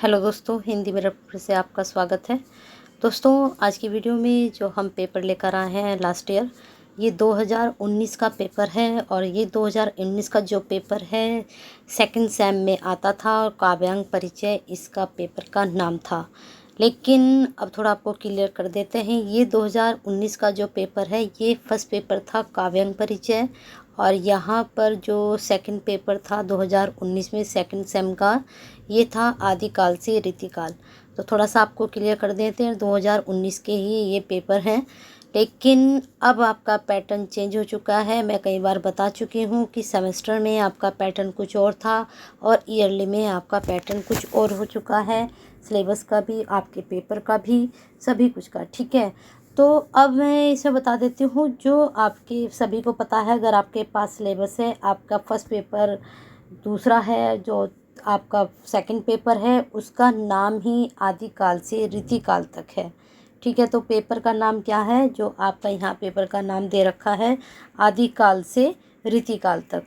Hello दोस्तों, हिंदी में फिर से आपका स्वागत है। दोस्तों, आज की वीडियो में जो हम पेपर लेकर आए हैं लास्ट ईयर, ये 2019 का पेपर है। और ये 2019 का जो पेपर है सेकंड सेम में आता था और काव्यांग परिचय इसका पेपर का नाम था। लेकिन अब थोड़ा आपको क्लियर कर देते हैं, ये 2019 का जो पेपर है ये फर्स्ट पेपर था काव्यांग परिचय। और यहाँ पर जो सेकंड पेपर था 2019 में सेकंड सेम का, ये था आदिकाल से रीतिकाल। तो थोड़ा सा आपको क्लियर कर देते हैं, 2019 के ही ये पेपर हैं। लेकिन अब आपका पैटर्न चेंज हो चुका है। मैं कई बार बता चुकी हूँ कि सेमेस्टर में आपका पैटर्न कुछ और था और ईयरली में आपका पैटर्न कुछ और हो चुका है। सिलेबस का भी, आपके पेपर का भी, सभी कुछ का, ठीक है। तो अब मैं इसे बता देती हूँ, जो आपके सभी को पता है, अगर आपके पास सिलेबस है, आपका फर्स्ट पेपर दूसरा है, जो आपका सेकंड पेपर है उसका नाम ही आदिकाल से रीतिकाल तक है, ठीक है। तो पेपर का नाम क्या है, जो आपका यहाँ पेपर का नाम दे रखा है आदिकाल से रीतिकाल तक।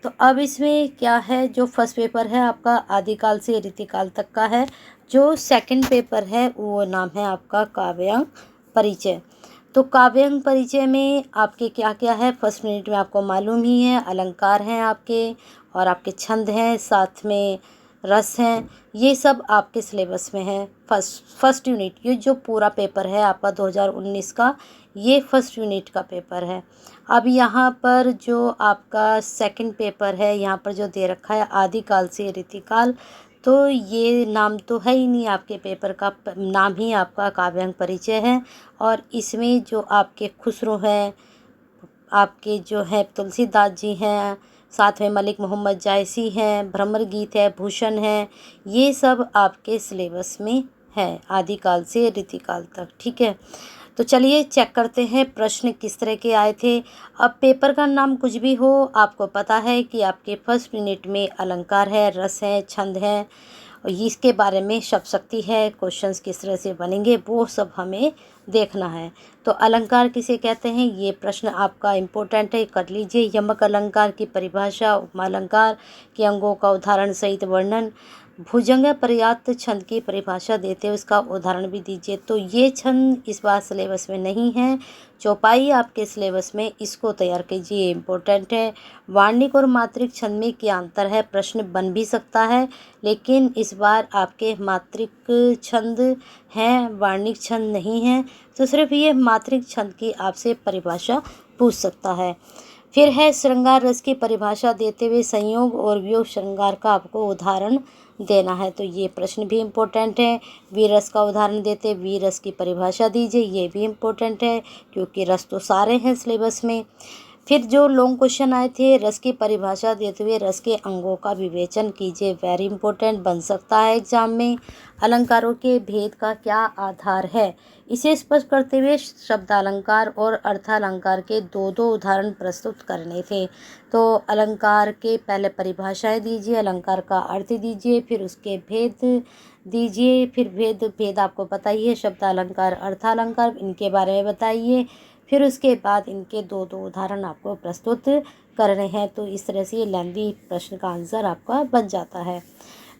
तो अब इसमें क्या है, जो फर्स्ट पेपर है आपका आदिकाल से रीतिकाल तक का है। जो सेकंड पेपर है वो नाम है आपका काव्यांग परिचय। तो काव्यांग परिचय में आपके क्या क्या है, फर्स्ट यूनिट में आपको मालूम ही है, अलंकार हैं आपके और आपके छंद हैं, साथ में रस हैं। ये सब आपके सिलेबस में है। फर्स्ट यूनिट, ये जो पूरा पेपर है आपका 2019 का, ये फर्स्ट यूनिट का पेपर है। अब यहाँ पर जो आपका सेकंड पेपर है, यहाँ पर जो दे रखा है आदिकाल से रीतिकाल, तो ये नाम तो है ही नहीं, आपके पेपर का नाम ही आपका काव्यांग परिचय है। और इसमें जो आपके खुसरो हैं, आपके जो है तुलसीदास जी हैं, साथ में मलिक मोहम्मद जायसी हैं, भ्रमर गीत है, भूषण है, ये सब आपके सिलेबस में है आदिकाल से रीतिकाल तक, ठीक है। तो चलिए चेक करते हैं प्रश्न किस तरह के आए थे। अब पेपर का नाम कुछ भी हो, आपको पता है कि आपके फर्स्ट यूनिट में अलंकार है, रस है, छंद है, और इसके बारे में शब्द शक्ति है, क्वेश्चंस किस तरह से बनेंगे वो सब हमें देखना है। तो अलंकार किसे कहते हैं, ये प्रश्न आपका इम्पोर्टेंट है, कर लीजिए। यमक अलंकार की परिभाषा, उपमा अलंकार के अंगों का उदाहरण सहित वर्णन, भुजंग पर्याप्त छंद की परिभाषा देते हुए उसका उदाहरण भी दीजिए। तो ये छंद इस बार सिलेबस में नहीं है, चौपाई आपके सिलेबस में, इसको तैयार कीजिए, इम्पोर्टेंट है। वार्णिक और मात्रिक छंद में क्या अंतर है, प्रश्न बन भी सकता है, लेकिन इस बार आपके मात्रिक छंद हैं, वार्णिक छंद नहीं है। तो सिर्फ ये मात्रिक छंद की आपसे परिभाषा पूछ सकता है। फिर है श्रृंगार रस की परिभाषा देते हुए संयोग और वियोग श्रृंगार का आपको उदाहरण देना है। तो ये प्रश्न भी इम्पोर्टेंट है। वीर रस का उदाहरण देते वीर रस की परिभाषा दीजिए, ये भी इम्पोर्टेंट है क्योंकि रस तो सारे हैं सिलेबस में। फिर जो लॉन्ग क्वेश्चन आए थे, रस की परिभाषा देते हुए रस के अंगों का विवेचन कीजिए, वेरी इंपॉर्टेंट, बन सकता है एग्जाम में। अलंकारों के भेद का क्या आधार है, इसे स्पष्ट करते हुए शब्दालंकार और अर्थालंकार के दो दो उदाहरण प्रस्तुत करने थे। तो अलंकार के पहले परिभाषाएं दीजिए, अलंकार का अर्थ दीजिए, फिर उसके भेद दीजिए। फिर भेद आपको पता ही है, शब्दालंकार, अर्थालंकार, इनके बारे में बताइए। फिर उसके बाद इनके दो दो उदाहरण आपको प्रस्तुत करने हैं। तो इस तरह से ये लेंदी प्रश्न का आंसर आपका बन जाता है।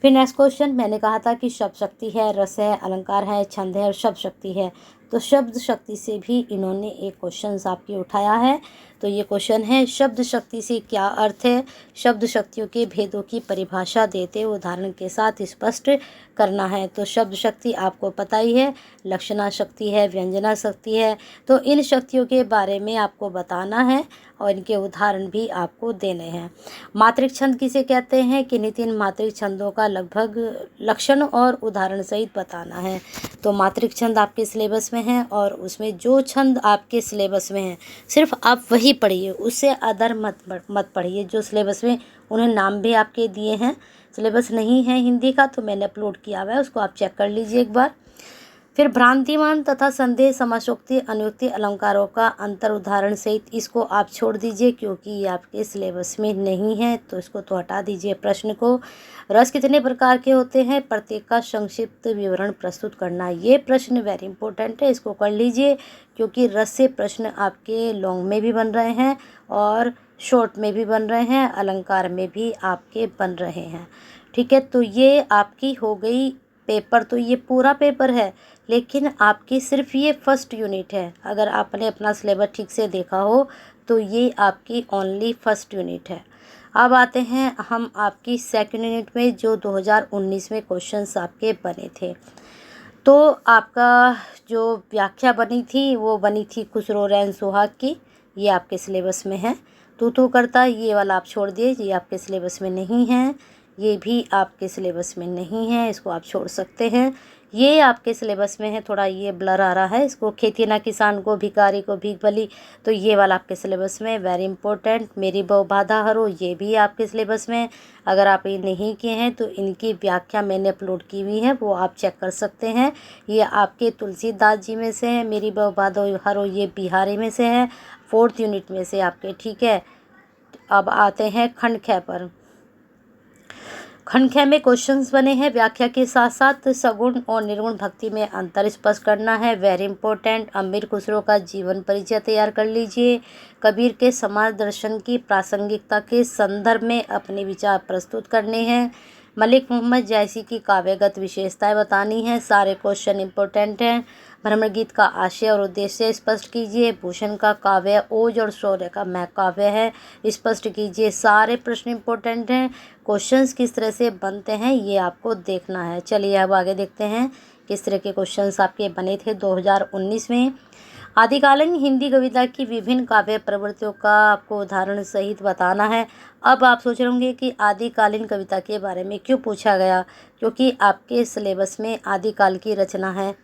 फिर नेक्स्ट क्वेश्चन, मैंने कहा था कि शब्द शक्ति है, रस है, अलंकार है, छंद है और शब्द शक्ति है। तो शब्द शक्ति से भी इन्होंने एक क्वेश्चन आपकी उठाया है। तो ये क्वेश्चन है, शब्द शक्ति से क्या अर्थ है, शब्द शक्तियों के भेदों की परिभाषा देते उदाहरण के साथ स्पष्ट करना है। तो शब्द शक्ति आपको पता ही है, लक्षणा शक्ति है, व्यंजना शक्ति है। तो इन शक्तियों के बारे में आपको बताना है और इनके उदाहरण भी आपको देने हैं। मात्रिक छंद किसे कहते हैं, किन्हीं तीन मात्रिक छंदों का लगभग लक्षण और उदाहरण सहित बताना है। तो मात्रिक छंद आपके सिलेबस में है और उसमें जो छंद आपके सिलेबस में है सिर्फ आप वही पढ़िए, उससे अदर मत पढ़िए। जो सिलेबस में उन्हें नाम भी आपके दिए हैं, सिलेबस नहीं है हिंदी का तो मैंने अपलोड किया हुआ है, उसको आप चेक कर लीजिए एक बार। फिर भ्रांतिमान तथा संदेह समासोक्ति अनुक्ति अलंकारों का अंतर उदाहरण सहित, इसको आप छोड़ दीजिए क्योंकि ये आपके सिलेबस में नहीं है, तो इसको तो हटा दीजिए प्रश्न को। रस कितने प्रकार के होते हैं, प्रत्येक का संक्षिप्त विवरण प्रस्तुत करना, ये प्रश्न वेरी इंपॉर्टेंट है, इसको कर लीजिए क्योंकि रस से प्रश्न आपके लॉन्ग में भी बन रहे हैं और शॉर्ट में भी बन रहे हैं, अलंकार में भी आपके बन रहे हैं, ठीक है। तो ये आपकी हो गई पेपर तो ये पूरा पेपर है, लेकिन आपकी सिर्फ ये फर्स्ट यूनिट है। अगर आपने अपना सिलेबस ठीक से देखा हो तो ये आपकी ओनली फर्स्ट यूनिट है। अब आते हैं हम आपकी सेकंड यूनिट में, जो 2019 में क्वेश्चंस आपके बने थे। तो आपका जो व्याख्या बनी थी वो बनी थी खुसरो रैन सुहाग की, ये आपके सिलेबस में है। तू करता, ये वाला आप छोड़ दिए, ये आपके सिलेबस में नहीं है। ये भी आपके सिलेबस में नहीं है, इसको आप छोड़ सकते हैं। ये आपके सिलेबस में है, थोड़ा ये ब्लर आ रहा है, इसको खेती ना किसान को भिखारी को भीख भली, तो ये वाला आपके सिलेबस में वेरी इंपॉर्टेंट। मेरी बहु बाधा हरो, ये भी आपके सिलेबस में। अगर आप ये नहीं किए हैं तो इनकी व्याख्या मैंने अपलोड की हुई है, वो आप चेक कर सकते हैं। ये आपके तुलसीदास जी में से है, मेरी बहु बाधा हरो ये बिहारी में से है, 4th यूनिट में से आपके, ठीक है। अब आते हैं खंड ख पर। खंड ख में क्वेश्चंस बने हैं, व्याख्या के साथ साथ सगुण और निर्गुण भक्ति में अंतर स्पष्ट करना है, वेरी इंपॉर्टेंट। अमीर खुसरो का जीवन परिचय तैयार कर लीजिए। कबीर के समाज दर्शन की प्रासंगिकता के संदर्भ में अपने विचार प्रस्तुत करने हैं। मलिक मोहम्मद जैसी की काव्यगत विशेषताएं बतानी है, सारे क्वेश्चन इंपॉर्टेंट हैं। भ्रमर गीत का आशय और उद्देश्य स्पष्ट कीजिए। भूषण का काव्य ओज और शौर्य का महकाव्य है, स्पष्ट कीजिए। सारे प्रश्न इंपॉर्टेंट हैं। क्वेश्चंस किस तरह से बनते हैं ये आपको देखना है। चलिए अब आगे देखते हैं किस तरह के क्वेश्चंस आपके बने थे 2019 में। आदिकालीन हिंदी कविता की विभिन्न काव्य प्रवृत्तियों का आपको उदाहरण सहित बताना है। अब आप सोच रहे होंगे कि आदिकालीन कविता के बारे में क्यों पूछा गया, क्योंकि आपके सिलेबस में आदिकाल की रचना है,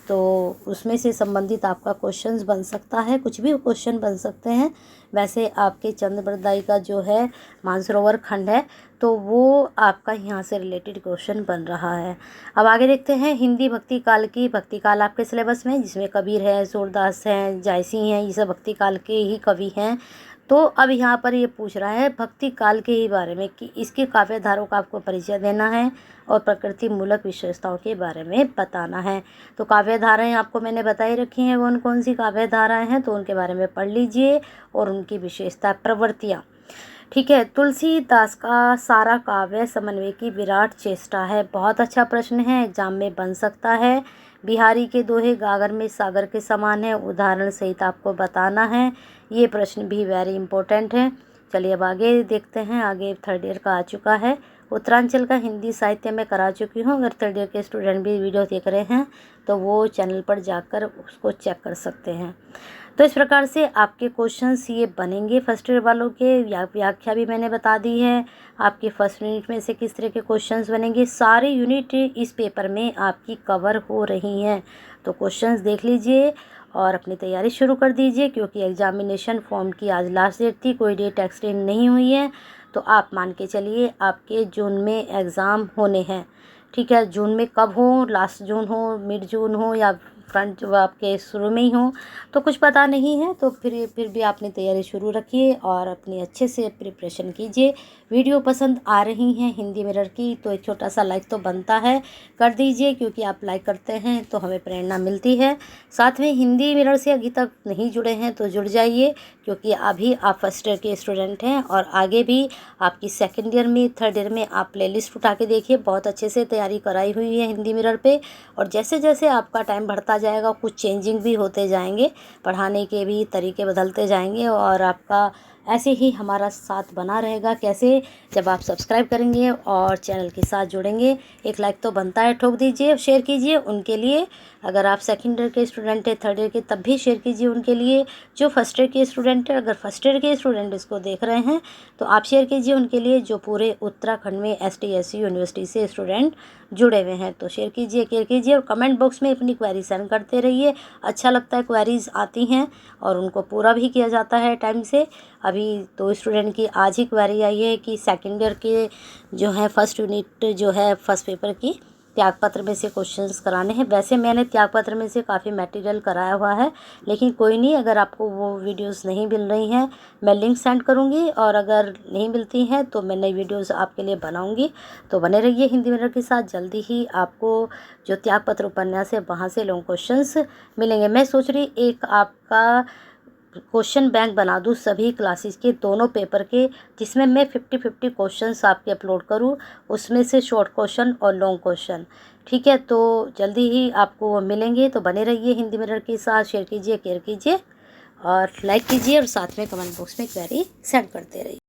तो उसमें से संबंधित आपका क्वेश्चंस बन सकता है, कुछ भी क्वेश्चन बन सकते हैं। वैसे आपके चंद्रवरदाई का जो है मानसरोवर खंड है, तो वो आपका यहाँ से रिलेटेड क्वेश्चन बन रहा है। अब आगे देखते हैं हिंदी भक्ति काल की। भक्ति काल आपके सिलेबस में, जिसमें कबीर है, सूरदास हैं, जायसी हैं, ये सब भक्ति काल के ही कवि हैं। तो अब यहाँ पर ये पूछ रहा है भक्ति काल के ही बारे में कि इसके काव्य धारों का आपको परिचय देना है और प्रकृति मूलक विशेषताओं के बारे में बताना है। तो काव्य धाराएँ आपको मैंने बताई रखी हैं, कौन कौन सी काव्य धाराएँ हैं, तो उनके बारे में पढ़ लीजिए और उनकी विशेषता प्रवृत्तियाँ, ठीक है। तुलसीदास का सारा काव्य समन्वय की विराट चेष्टा है, बहुत अच्छा प्रश्न है, एग्जाम में बन सकता है। बिहारी के दोहे गागर में सागर के समान है, उदाहरण सहित आपको बताना है। ये प्रश्न भी वेरी इंपॉर्टेंट है। चलिए अब आगे देखते हैं, आगे 3rd ईयर का आ चुका है। उत्तरांचल का हिंदी साहित्य में करा चुकी हूँ, अगर 3rd ईयर के स्टूडेंट भी वीडियो देख रहे हैं तो वो चैनल पर जाकर उसको चेक कर सकते हैं। तो इस प्रकार से आपके क्वेश्चंस ये बनेंगे फर्स्ट ईयर वालों के। व्याख्या भी मैंने बता दी है, आपके फर्स्ट यूनिट में से किस तरह के क्वेश्चंस बनेंगे। सारे यूनिट इस पेपर में आपकी कवर हो रही हैं, तो क्वेश्चंस देख लीजिए और अपनी तैयारी शुरू कर दीजिए, क्योंकि एग्जामिनेशन फॉर्म की आज लास्ट डेट थी, कोई डेट एक्सटेंड नहीं हुई है। तो आप मान के चलिए आपके जून में एग्ज़ाम होने हैं, ठीक है। जून में कब हो, लास्ट जून हो, मिड जून हो, या फ्रंट आपके शुरू में ही हो, तो कुछ पता नहीं है। तो फिर भी आपने तैयारी शुरू रखिए और अपनी अच्छे से प्रिपरेशन कीजिए। वीडियो पसंद आ रही हैं हिंदी मिरर की तो एक छोटा सा लाइक तो बनता है, कर दीजिए, क्योंकि आप लाइक करते हैं तो हमें प्रेरणा मिलती है। साथ में हिंदी मिरर से अभी तक नहीं जुड़े हैं तो जुड़ जाइए, क्योंकि अभी आप फर्स्ट ईयर के स्टूडेंट हैं और आगे भी आपकी 2nd ईयर में 3rd ईयर में आप प्लेलिस्ट उठा के देखिए, बहुत अच्छे से तैयारी कराई हुई है हिंदी मिरर पे। और जैसे जैसे आपका टाइम बढ़ता जाएगा कुछ चेंजिंग भी होते जाएंगे, पढ़ाने के भी तरीके बदलते जाएंगे और आपका ऐसे ही हमारा साथ बना रहेगा। कैसे, जब आप सब्सक्राइब करेंगे और चैनल के साथ जुड़ेंगे। एक लाइक तो बनता है, ठोक दीजिए, शेयर कीजिए उनके लिए। अगर आप 2nd ईयर के स्टूडेंट हैं, 3rd ईयर के, तब भी शेयर कीजिए उनके लिए। जो फर्स्ट ईयर के स्टूडेंट हैं, अगर फर्स्ट ईयर के स्टूडेंट इसको देख रहे हैं तो आप शेयर कीजिए उनके लिए, जो पूरे उत्तराखंड में ST SC यूनिवर्सिटी से स्टूडेंट जुड़े हुए हैं। तो शेयर कीजिए और कमेंट बॉक्स में अपनी क्वेरी सेंड करते रहिए। अच्छा लगता है, क्वेरीज आती हैं और उनको पूरा भी किया जाता है टाइम से। अभी 2 स्टूडेंट की आज ही क्वेरी आई है कि 2nd ईयर के जो है फर्स्ट यूनिट जो है फर्स्ट पेपर की त्यागपत्र में से क्वेश्चंस कराने हैं। वैसे मैंने त्यागपत्र में से काफ़ी मटेरियल कराया हुआ है, लेकिन कोई नहीं, अगर आपको वो वीडियोस नहीं मिल रही हैं मैं लिंक सेंड करूँगी, और अगर नहीं मिलती हैं तो मैं नई वीडियोस आपके लिए बनाऊँगी। तो बने रहिए हिंदी मिरर के साथ, जल्दी ही आपको जो त्यागपत्र उपन्यास है वहाँ से लॉन्ग क्वेश्चंस मिलेंगे। मैं सोच रही एक आपका क्वेश्चन बैंक बना दूँ सभी क्लासेस के दोनों पेपर के, जिसमें मैं 50-50 क्वेश्चंस आपके अपलोड करूँ, उसमें से शॉर्ट क्वेश्चन और लॉन्ग क्वेश्चन। ठीक है, तो जल्दी ही आपको मिलेंगे, तो बने रहिए हिंदी मिरर के साथ। शेयर कीजिए, केयर कीजिए और लाइक कीजिए और साथ में कमेंट बॉक्स में क्वेरी सेंड करते रहिए।